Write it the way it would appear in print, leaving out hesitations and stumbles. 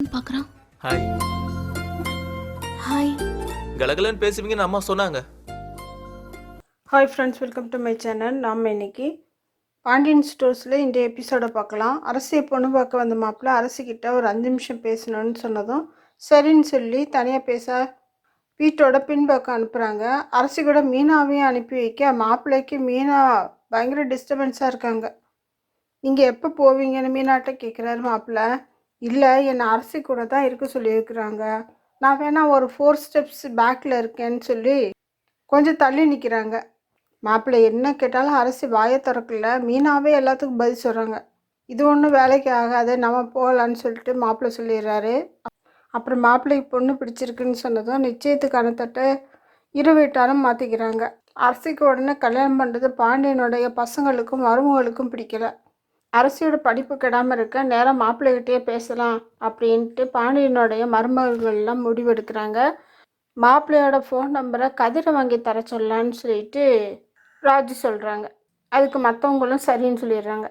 யாருன்னு பார்க்குறான். Hi. Hi. கலகலன்னு பேசுவீங்கன்னு அம்மா சொன்னாங்க. Hi friends, welcome to my channel. நாம் இன்னைக்கு பாண்டியன் ஸ்டோர்ஸில் இந்த எபிசோடை பார்க்கலாம். அரசியை பொண்ணு பார்க்க வந்த மாப்பிள்ள அரசிக்கிட்ட ஒரு 5 நிமிஷம் பேசணும்னு சொன்னதும் சரின்னு சொல்லி தனியாக பேச வீட்டோட பின்பக்கம் அனுப்புகிறாங்க. அரசி கூட மீனாவையும் அனுப்பி வைக்க மாப்பிள்ளைக்கு மீனா பயங்கர டிஸ்டர்பன்ஸாக இருக்காங்க. நீங்கள் எப்போ போவீங்கன்னு மீனாட்ட கேட்குறாரு மாப்பிள்ளை. இல்லை, என்னை அரசி கூட தான் இருக்க சொல்லியிருக்கிறாங்க, நான் வேணா ஒரு 4 ஸ்டெப்ஸ் பேக்கில் இருக்கேன்னு சொல்லி கொஞ்சம் தள்ளி நிற்கிறாங்க. மாப்பிள்ளை என்ன கேட்டாலும் அரசி வாயை திறக்கல. மீனாவே எல்லாத்துக்கும் பதில் சொல்கிறாங்க. இது ஒன்றும் வேலைக்கு ஆகாது, நம்ம போகலான்னு சொல்லிட்டு மாப்பிள்ளை சொல்லிடுறாரு. அப்புறம் மாப்பிள்ளைக்கு பொண்ணு பிடிச்சிருக்குன்னு சொன்னதும் நிச்சயத்துக்கான தட்டை இரு வீட்டாரும் மாற்றிக்கிறாங்க. அரசிக்கு உடனே கல்யாணம் பண்ணுறது பாண்டியனுடைய பசங்களுக்கும் மருமகளுக்கும் பிடிக்கல. அரசியோட படிப்பு கெடாமல் இருக்க நேரம் மாப்பிள்ளைகிட்டே பேசலாம் அப்படின்ட்டு பாண்டியனுடைய மருமகள்லாம் முடிவெடுக்கிறாங்க. மாப்பிள்ளையோட ஃபோன் நம்பரை கதிரை வாங்கி தர சொல்லலான்னு சொல்லிட்டு ராஜு சொல்கிறாங்க. அதுக்கு மற்றவங்களும் சரின்னு சொல்லிடுறாங்க.